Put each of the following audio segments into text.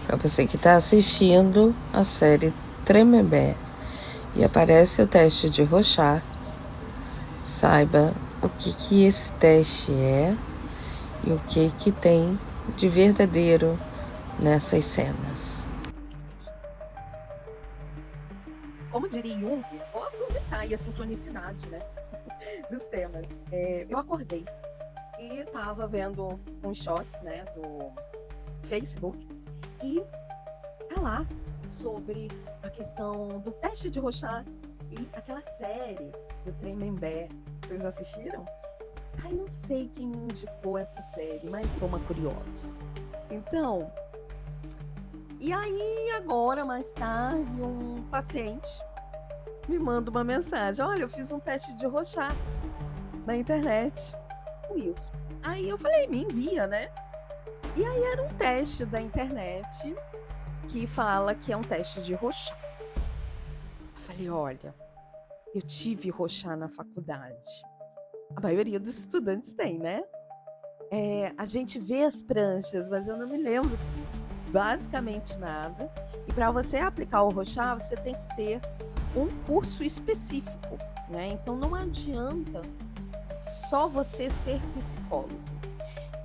Para você que está assistindo a série Tremembé e aparece o teste de Rorschach, saiba o que esse teste é e o que tem de verdadeiro nessas cenas. Como diria Jung, vou aproveitar aí a sincronicidade, né, dos temas. Eu acordei e estava vendo uns shots, né, do Facebook e tá lá sobre a questão do teste de Rorschach e aquela série do Tremembé. Vocês assistiram? Ai, não sei quem me indicou essa série, mas tô uma curiosa. Então, e aí agora, mais tarde, um paciente me manda uma mensagem: olha, eu fiz um teste de Rorschach na internet com isso. Aí eu falei, me envia, né? E aí era um teste da internet que fala que é um teste de Rorschach. Eu falei, olha, eu tive Rorschach na faculdade. A maioria dos estudantes tem, né? A gente vê as pranchas, mas eu não me lembro basicamente nada. E para você aplicar o Rorschach, você tem que ter um curso específico, né? Então não adianta só você ser psicólogo.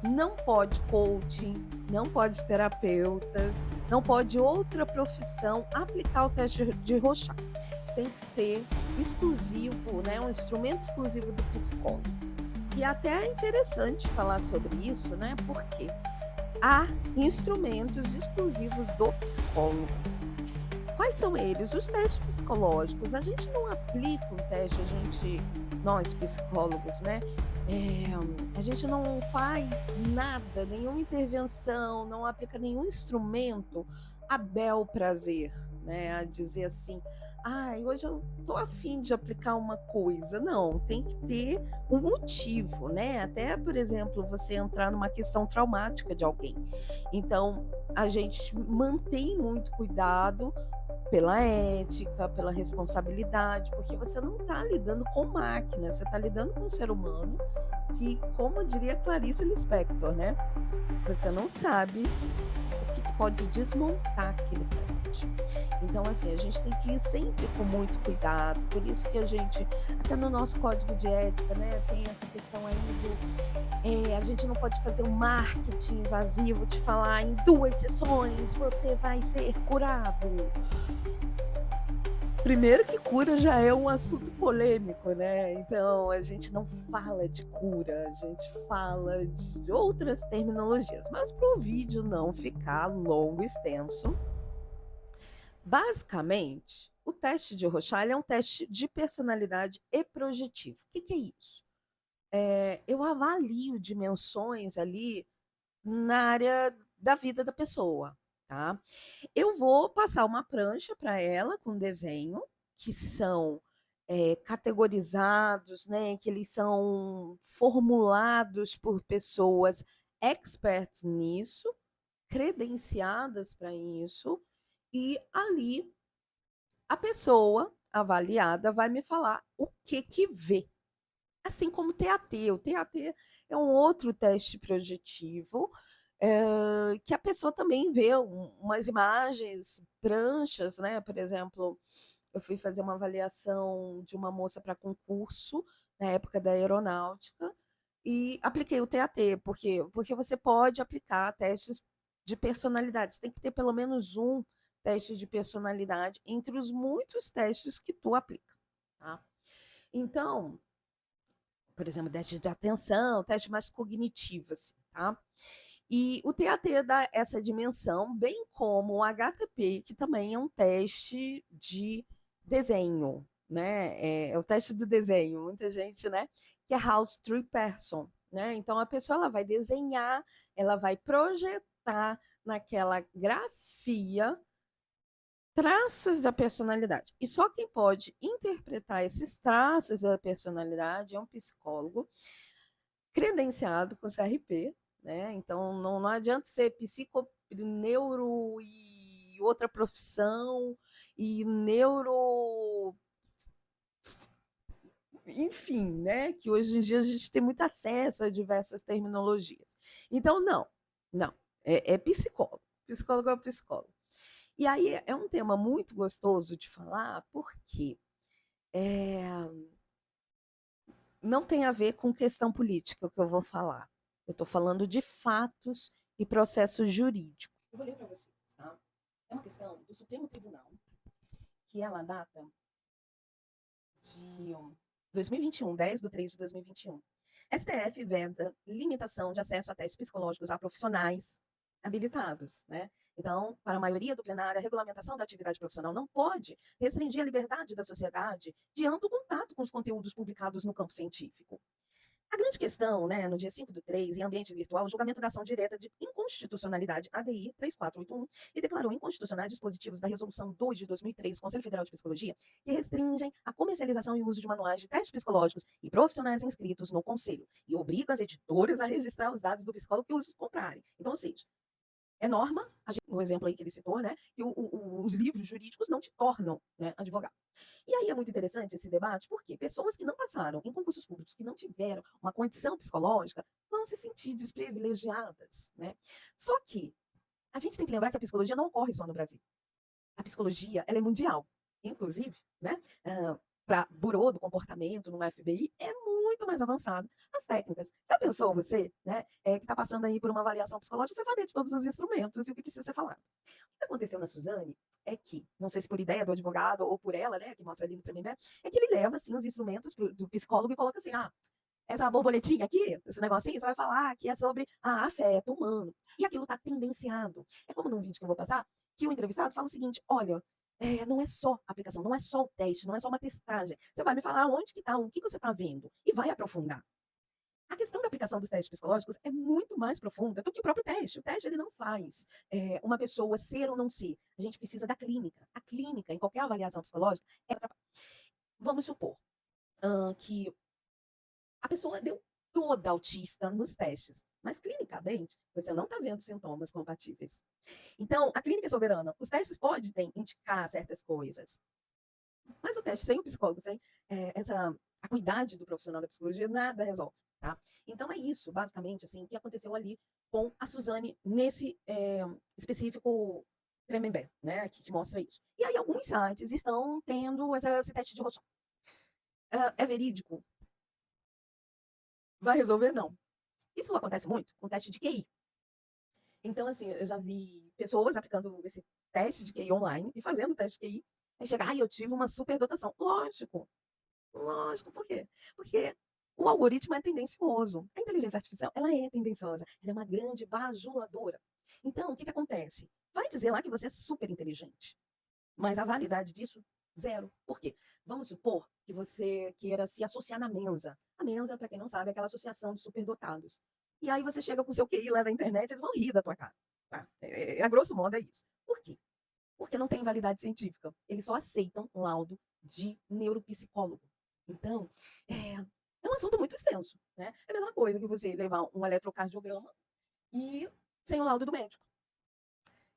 Não pode coaching, não pode terapeutas, não pode outra profissão aplicar o teste de Rorschach. Tem que ser exclusivo, né? Um instrumento exclusivo do psicólogo. E até é interessante falar sobre isso, né? Porque há instrumentos exclusivos do psicólogo. Quais são eles? Os testes psicológicos. A gente não aplica um teste, nós psicólogos, né? A gente não faz nada, nenhuma intervenção, não aplica nenhum instrumento a bel prazer, né? A dizer assim, hoje eu tô a fim de aplicar uma coisa. Não, tem que ter um motivo, né? Até, por exemplo, você entrar numa questão traumática de alguém. Então, a gente mantém muito cuidado pela ética, pela responsabilidade, porque você não está lidando com máquina, você está lidando com um ser humano que, como diria Clarice Lispector, né? Você não sabe o que pode desmontar aquele prédio. Então, assim, a gente tem que ir sempre com muito cuidado. Por isso que a gente, até no nosso código de ética, né, tem essa questão aí a gente não pode fazer um marketing invasivo de falar em 2 sessões você vai ser curado. Primeiro que cura já é um assunto polêmico, né? Então a gente não fala de cura, a gente fala de outras terminologias. Mas para o vídeo não ficar longo e extenso, basicamente, o teste de Rorschach é um teste de personalidade e projetivo. O que é isso? Eu avalio dimensões ali na área da vida da pessoa, tá? Eu vou passar uma prancha para ela com desenho, que são categorizados, né? Que eles são formulados por pessoas experts nisso, credenciadas para isso, e ali a pessoa avaliada vai me falar o que vê. Assim como o TAT. O TAT é um outro teste projetivo, que a pessoa também vê umas imagens, pranchas, né? Por exemplo, eu fui fazer uma avaliação de uma moça para concurso na época da aeronáutica e apliquei o TAT. Por quê? Porque você pode aplicar testes de personalidade. Você tem que ter pelo menos um teste de personalidade entre os muitos testes que tu aplica, tá? Então, por exemplo, teste de atenção, teste mais cognitivo, assim, tá? E o TAT dá essa dimensão, bem como o HTP, que também é um teste de desenho, né? É o teste do desenho. Muita gente, né? Que é House Tree Person, né? Então a pessoa ela vai desenhar, ela vai projetar naquela grafia traços da personalidade. E só quem pode interpretar esses traços da personalidade é um psicólogo credenciado com CRP, né? Então não adianta ser psiconeuro e outra profissão e neuro, enfim, né? Que hoje em dia a gente tem muito acesso a diversas terminologias. Então não, é psicólogo. Psicólogo é psicólogo. E aí é um tema muito gostoso de falar, porque é, não tem a ver com questão política o que eu vou falar. Eu estou falando de fatos e processo jurídico. Eu vou ler para vocês, tá? É uma questão do Supremo Tribunal, que ela data de 2021, 10/3 de 2021. STF veda limitação de acesso a testes psicológicos a profissionais habilitados, né? Então, para a maioria do plenário, a regulamentação da atividade profissional não pode restringir a liberdade da sociedade de amplo contato com os conteúdos publicados no campo científico. A grande questão, né, no dia 5/3, em ambiente virtual, o julgamento da ação direta de inconstitucionalidade ADI 3481 e declarou inconstitucionais dispositivos da Resolução 2 de 2003, Conselho Federal de Psicologia, que restringem a comercialização e uso de manuais de testes psicológicos e profissionais inscritos no Conselho e obrigam as editoras a registrar os dados do psicólogo que os comprarem. Então, ou seja, é norma, no exemplo aí que ele citou, né, que os livros jurídicos não te tornam, né, advogado. E aí é muito interessante esse debate, porque pessoas que não passaram em concursos públicos, que não tiveram uma condição psicológica, vão se sentir desprivilegiadas, né? Só que a gente tem que lembrar que a psicologia não ocorre só no Brasil. A psicologia, ela é mundial. Inclusive, né, para Bureau do Comportamento, no FBI, é muito mais avançado as técnicas. Já pensou você, né, que está passando aí por uma avaliação psicológica, você saber de todos os instrumentos e o que precisa ser falado. O que aconteceu na Suzane é que, não sei se por ideia do advogado ou por ela, né, que mostra ali no Tremembé, é que ele leva, assim, os instrumentos do psicólogo e coloca assim, essa borboletinha aqui, esse negocinho, você vai falar que é sobre afeto humano. E aquilo está tendenciado. É como num vídeo que eu vou passar, que o entrevistado fala o seguinte, olha, não é só aplicação, não é só o teste, não é só uma testagem. Você vai me falar onde que está, o que você está vendo, e vai aprofundar. A questão da aplicação dos testes psicológicos é muito mais profunda do que o próprio teste. O teste ele não faz uma pessoa ser ou não ser. A gente precisa da clínica. A clínica, em qualquer avaliação psicológica, vamos supor que a pessoa deu toda autista nos testes, mas clinicamente você não está vendo sintomas compatíveis. Então, a clínica é soberana. Os testes podem indicar certas coisas, mas o teste sem o psicólogo, sem essa acuidade do profissional da psicologia, nada resolve. Tá? Então é isso, basicamente, assim, que aconteceu ali com a Suzane nesse específico Tremembé, né, que mostra isso. E aí alguns sites estão tendo esse teste de Rorschach. É verídico? Vai resolver? Não. Isso acontece muito com o teste de QI. Então, assim, eu já vi pessoas aplicando esse teste de QI online e fazendo o teste de QI, aí chega, eu tive uma superdotação. Lógico, lógico, por quê? Porque o algoritmo é tendencioso. A inteligência artificial, ela é tendenciosa. Ela é uma grande bajuladora. Então, o que acontece? Vai dizer lá que você é super inteligente. Mas a validade disso, zero. Por quê? Vamos supor que você queira se associar na Mensa. A Mensa, para quem não sabe, é aquela associação de superdotados. E aí você chega com o seu QI lá na internet, eles vão rir da tua cara. Tá? A grosso modo é isso. Por quê? Porque não tem validade científica. Eles só aceitam laudo de neuropsicólogo. Então, é um assunto muito extenso. Né? É a mesma coisa que você levar um eletrocardiograma e sem o laudo do médico.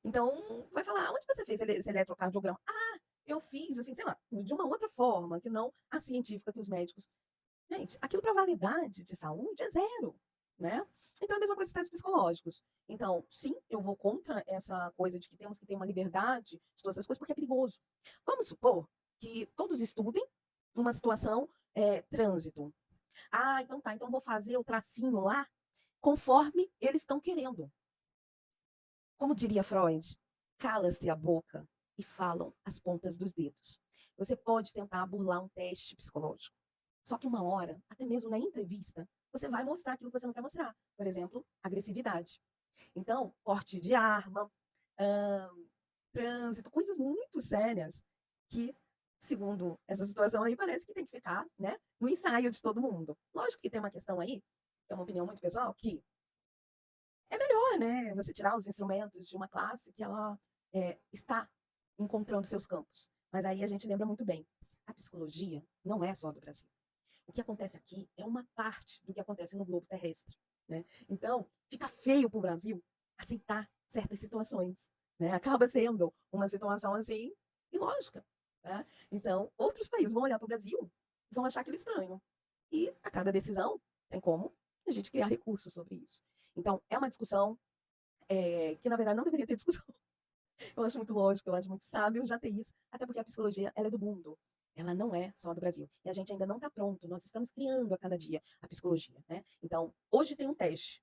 Então, vai falar, onde você fez esse eletrocardiograma? Eu fiz, assim, sei lá, de uma outra forma, que não a científica que os médicos. Gente, aquilo para validade de saúde é zero, né? Então, é a mesma coisa com os testes psicológicos. Então, sim, eu vou contra essa coisa de que temos que ter uma liberdade de todas essas coisas, porque é perigoso. Vamos supor que todos estudem numa situação trânsito. Então tá, então vou fazer o tracinho lá conforme eles estão querendo. Como diria Freud, cala-se a boca e falam as pontas dos dedos. Você pode tentar burlar um teste psicológico. Só que uma hora, até mesmo na entrevista, você vai mostrar aquilo que você não quer mostrar. Por exemplo, agressividade. Então, porte de arma, trânsito, coisas muito sérias que, segundo essa situação aí, parece que tem que ficar, né, no ensaio de todo mundo. Lógico que tem uma questão aí, que é uma opinião muito pessoal, que é melhor, né, você tirar os instrumentos de uma classe que ela está encontrando seus campos. Mas aí a gente lembra muito bem, a psicologia não é só do Brasil. O que acontece aqui é uma parte do que acontece no globo terrestre. Né? Então, fica feio para o Brasil aceitar certas situações. Né? Acaba sendo uma situação assim, ilógica. Tá? Então, outros países vão olhar para o Brasil e vão achar aquilo estranho. E a cada decisão tem como a gente criar recursos sobre isso. Então, é uma discussão que na verdade não deveria ter discussão. Eu acho muito lógico, eu acho muito sábio já ter isso, até porque a psicologia, ela é do mundo. Ela não é só do Brasil. E a gente ainda não está pronto. Nós estamos criando a cada dia a psicologia, né? Então, hoje tem um teste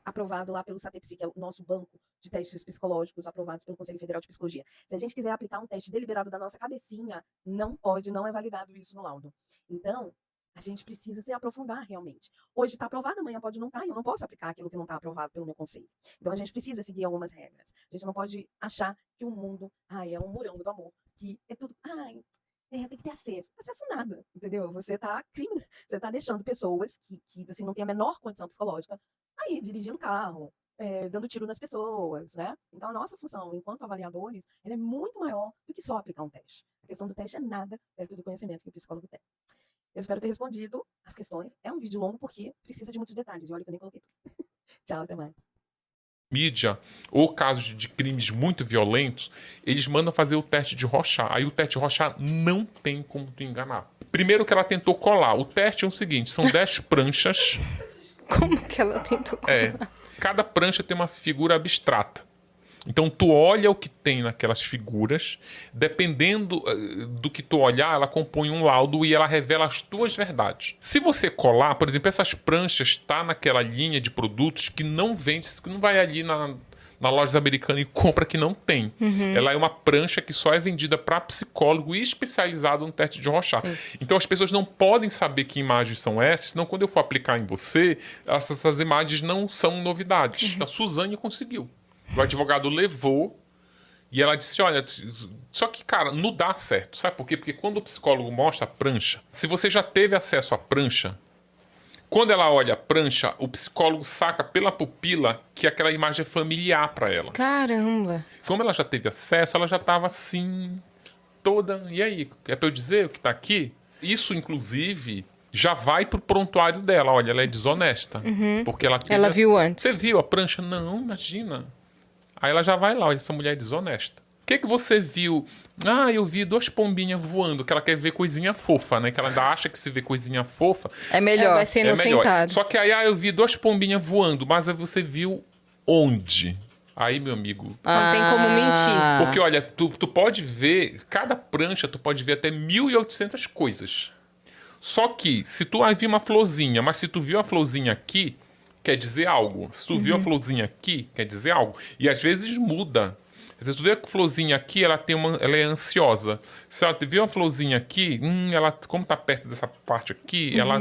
aprovado lá pelo SATEPSI, que é o nosso banco de testes psicológicos aprovados pelo Conselho Federal de Psicologia. Se a gente quiser aplicar um teste deliberado da nossa cabecinha, não pode, não é validado isso no laudo. Então, a gente precisa se aprofundar realmente. Hoje está aprovado, amanhã pode não estar, e eu não posso aplicar aquilo que não está aprovado pelo meu conselho. Então, a gente precisa seguir algumas regras. A gente não pode achar que o mundo, é um morango do amor, que é tudo, tem que ter acesso. Acesso nada, entendeu? Você está deixando pessoas que assim, não têm a menor condição psicológica aí dirigindo carro, dando tiro nas pessoas, né? Então, a nossa função, enquanto avaliadores, ela é muito maior do que só aplicar um teste. A questão do teste é nada perto do conhecimento que o psicólogo tem. Eu espero ter respondido as questões. É um vídeo longo porque precisa de muitos detalhes. E olha que eu nem coloquei tudo. Tchau, até mais. Mídia, ou casos de crimes muito violentos, eles mandam fazer o teste de Rorschach. Aí o teste de Rorschach não tem como tu enganar. Primeiro que ela tentou colar. O teste é o seguinte, são 10 pranchas. Como que ela tentou colar? Cada prancha tem uma figura abstrata. Então tu olha o que tem naquelas figuras, dependendo do que tu olhar, ela compõe um laudo e ela revela as tuas verdades. Se você colar, por exemplo, essas pranchas tá naquela linha de produtos que não vende, que não vai ali na loja americana e compra que não tem. Ela é uma prancha que só é vendida para psicólogo e especializado no teste de Rorschach. Sim. Então as pessoas não podem saber que imagens são essas, senão quando eu for aplicar em você, essas imagens não são novidades. A Suzane conseguiu. O advogado levou e ela disse, olha, só que, cara, não dá certo. Sabe por quê? Porque quando o psicólogo mostra a prancha, se você já teve acesso à prancha, quando ela olha a prancha, o psicólogo saca pela pupila que aquela imagem é familiar para ela. Caramba! Como ela já teve acesso, ela já estava assim, toda... E aí, é para eu dizer o que está aqui? Isso, inclusive... já vai pro prontuário dela. Olha, ela é desonesta. Porque ela viu antes. Você viu a prancha? Não, imagina. Aí ela já vai lá, olha, essa mulher é desonesta. O que você viu? Eu vi 2 pombinhas voando, que ela quer ver coisinha fofa, né? Que ela ainda acha que se vê coisinha fofa... é melhor. Vai ser inocentado. Só que aí, eu vi 2 pombinhas voando, mas aí você viu onde? Aí, meu amigo... não tem como mentir. Porque, olha, tu pode ver... Cada prancha, tu pode ver até 1.800 coisas. Só que, se tu viu uma florzinha, mas se tu viu a florzinha aqui, quer dizer algo. Se tu viu a florzinha aqui, quer dizer algo. E às vezes muda. Às vezes tu vê a florzinha aqui, ela é ansiosa. Se ela viu a florzinha aqui, ela, como tá perto dessa parte aqui, ela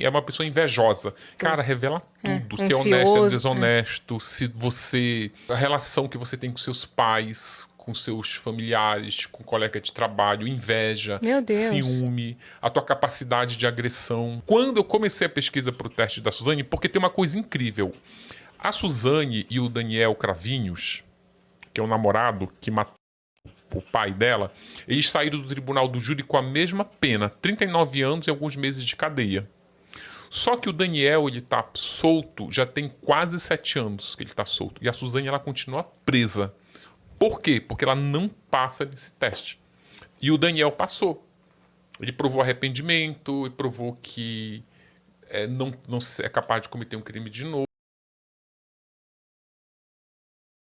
é uma pessoa invejosa. Cara, revela tudo. Se é honesto, é desonesto, se você... a relação que você tem com seus pais... com seus familiares, com colega de trabalho, inveja, ciúme, a tua capacidade de agressão. Quando eu comecei a pesquisa para o teste da Suzane, porque tem uma coisa incrível. A Suzane e o Daniel Cravinhos, que é o namorado que matou o pai dela, eles saíram do tribunal do júri com a mesma pena, 39 anos e alguns meses de cadeia. Só que o Daniel, ele tá solto, já tem quase 7 anos que ele tá solto. E a Suzane, ela continua presa. Por quê? Porque ela não passa nesse teste. E o Daniel passou. Ele provou arrependimento, e provou que não é capaz de cometer um crime de novo.